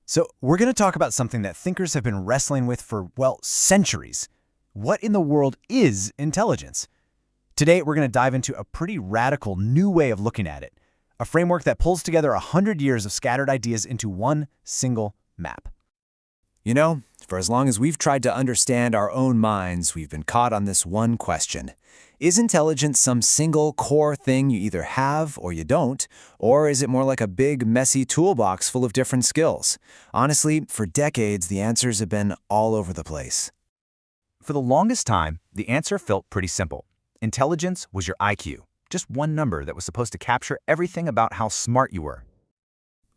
So we're going to talk about something that thinkers have been wrestling with for, well, centuries. What in the world is intelligence? Today, we're going to dive into a pretty radical new way of looking at it, a framework that pulls together 100 years of scattered ideas into one single map. You know, for as long as we've tried to understand our own minds, we've been caught on this one question. Is intelligence some single core thing you either have or you don't, or is it more like a big, messy toolbox full of different skills? Honestly, for decades, the answers have been all over the place. For the longest time, the answer felt pretty simple. Intelligence was your IQ, just one number that was supposed to capture everything about how smart you were.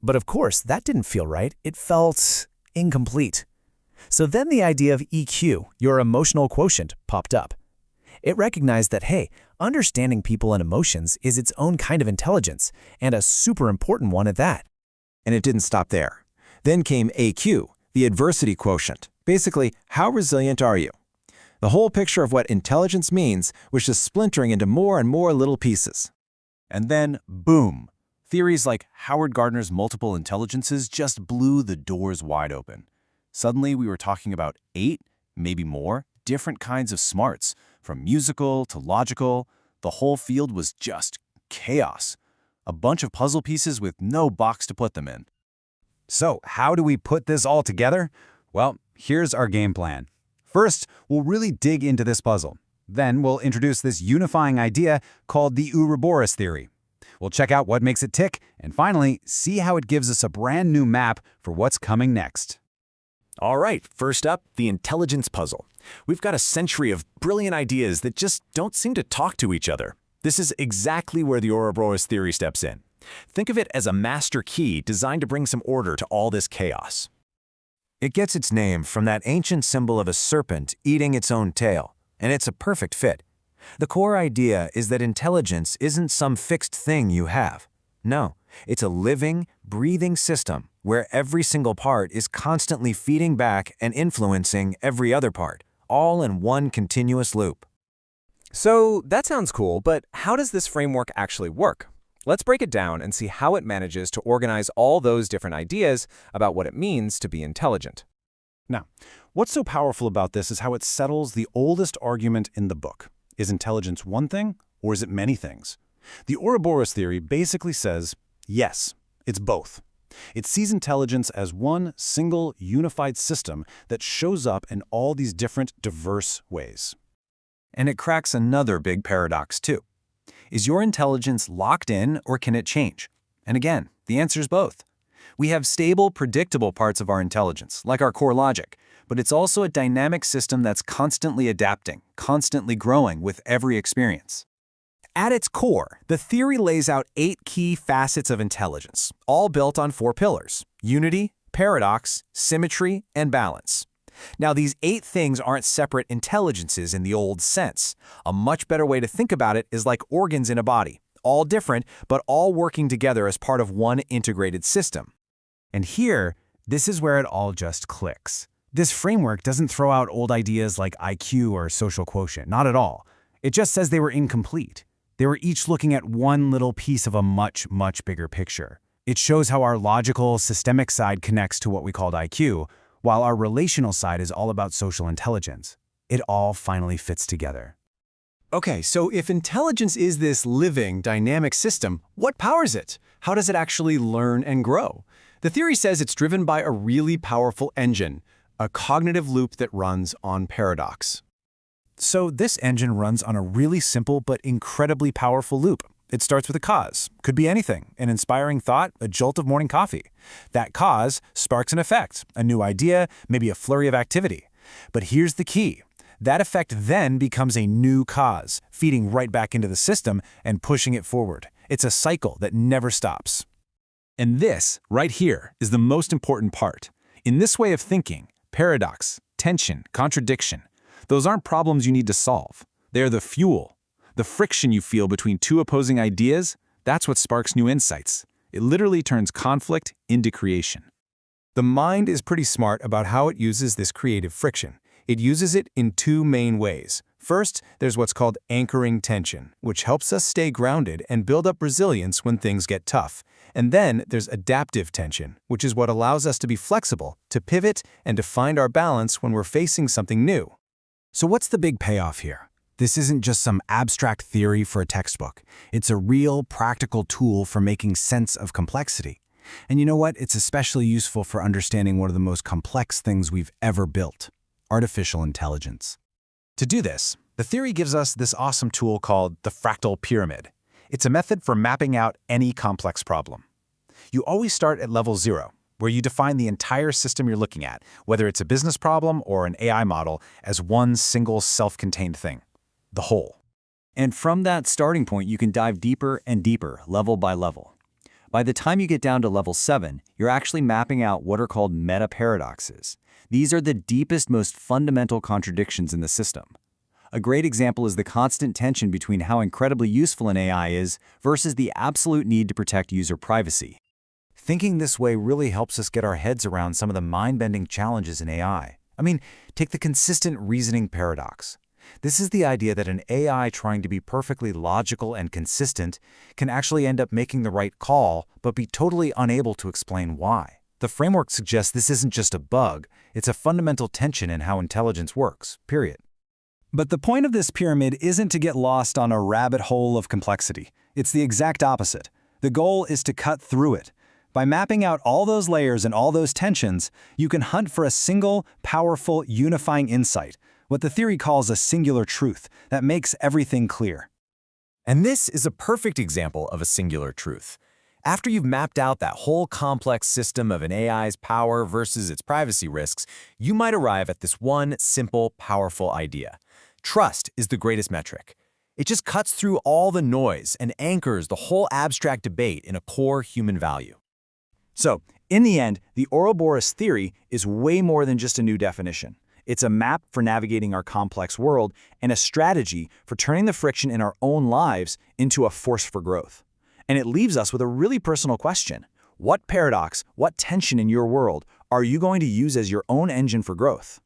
But of course, that didn't feel right. It felt incomplete. So then the idea of EQ, your emotional quotient, popped up. It recognized that, hey, understanding people and emotions is its own kind of intelligence, and a super important one at that. And it didn't stop there. Then came AQ, the adversity quotient. Basically, how resilient are you? The whole picture of what intelligence means was just splintering into more and more little pieces. And then, boom, theories like Howard Gardner's multiple intelligences just blew the doors wide open. Suddenly, we were talking about 8, maybe more, different kinds of smarts, from musical to logical. The whole field was just chaos. A bunch of puzzle pieces with no box to put them in. So, how do we put this all together? Well, here's our game plan. First, we'll really dig into this puzzle. Then we'll introduce this unifying idea called the Ouroboros theory. We'll check out what makes it tick, and finally, see how it gives us a brand new map for what's coming next. All right, first up, the intelligence puzzle. We've got a century of brilliant ideas that just don't seem to talk to each other. This is exactly where the Ouroboros theory steps in. Think of it as a master key designed to bring some order to all this chaos. It gets its name from that ancient symbol of a serpent eating its own tail, and it's a perfect fit. The core idea is that intelligence isn't some fixed thing you have. No, it's a living, breathing system where every single part is constantly feeding back and influencing every other part, all in one continuous loop. So that sounds cool, but how does this framework actually work? Let's break it down and see how it manages to organize all those different ideas about what it means to be intelligent. Now, what's so powerful about this is how it settles the oldest argument in the book. Is intelligence one thing, or is it many things? The Ouroboros theory basically says, yes, it's both. It sees intelligence as one single unified system that shows up in all these different diverse ways. And it cracks another big paradox, too. Is your intelligence locked in, or can it change? And again, the answer is both. We have stable, predictable parts of our intelligence, like our core logic, but it's also a dynamic system that's constantly adapting, constantly growing with every experience. At its core, the theory lays out 8 key facets of intelligence, all built on 4 pillars: unity, paradox, symmetry, and balance. Now, these 8 things aren't separate intelligences in the old sense. A much better way to think about it is like organs in a body, all different, but all working together as part of one integrated system. And here, this is where it all just clicks. This framework doesn't throw out old ideas like IQ or social quotient, not at all. It just says they were incomplete. They were each looking at one little piece of a much, much bigger picture. It shows how our logical, systemic side connects to what we called IQ, while our relational side is all about social intelligence. It all finally fits together. Okay, so if intelligence is this living, dynamic system, what powers it? How does it actually learn and grow? The theory says it's driven by a really powerful engine, a cognitive loop that runs on paradox. So this engine runs on a really simple but incredibly powerful loop. It starts with a cause. Could be anything: an inspiring thought, a jolt of morning coffee. That cause sparks an effect, a new idea, maybe a flurry of activity. But here's the key. That effect then becomes a new cause, feeding right back into the system and pushing it forward. It's a cycle that never stops. And this, right here, is the most important part. In this way of thinking, paradox, tension, contradiction, those aren't problems you need to solve. They're the fuel. The friction you feel between 2 opposing ideas, that's what sparks new insights. It literally turns conflict into creation. The mind is pretty smart about how it uses this creative friction. It uses it in 2 main ways. First, there's what's called anchoring tension, which helps us stay grounded and build up resilience when things get tough. And then there's adaptive tension, which is what allows us to be flexible, to pivot, and to find our balance when we're facing something new. So what's the big payoff here? This isn't just some abstract theory for a textbook. It's a real, practical tool for making sense of complexity. And you know what? It's especially useful for understanding one of the most complex things we've ever built: artificial intelligence. To do this, the theory gives us this awesome tool called the fractal pyramid. It's a method for mapping out any complex problem. You always start at level 0, where you define the entire system you're looking at, whether it's a business problem or an AI model, as one single self-contained thing, the whole. And from that starting point, you can dive deeper and deeper, level by level. By the time you get down to level 7, you're actually mapping out what are called meta-paradoxes. These are the deepest, most fundamental contradictions in the system. A great example is the constant tension between how incredibly useful an AI is versus the absolute need to protect user privacy. Thinking this way really helps us get our heads around some of the mind-bending challenges in AI. I mean, take the consistent reasoning paradox. This is the idea that an AI trying to be perfectly logical and consistent can actually end up making the right call, but be totally unable to explain why. The framework suggests this isn't just a bug, it's a fundamental tension in how intelligence works, period. But the point of this pyramid isn't to get lost on a rabbit hole of complexity. It's the exact opposite. The goal is to cut through it. By mapping out all those layers and all those tensions, you can hunt for a single, powerful, unifying insight, what the theory calls a singular truth, that makes everything clear. And this is a perfect example of a singular truth. After you've mapped out that whole complex system of an AI's power versus its privacy risks, you might arrive at this one simple, powerful idea. Trust is the greatest metric. It just cuts through all the noise and anchors the whole abstract debate in a core human value. So, in the end, the Ouroboros theory is way more than just a new definition. It's a map for navigating our complex world and a strategy for turning the friction in our own lives into a force for growth. And it leaves us with a really personal question. What paradox, what tension in your world are you going to use as your own engine for growth?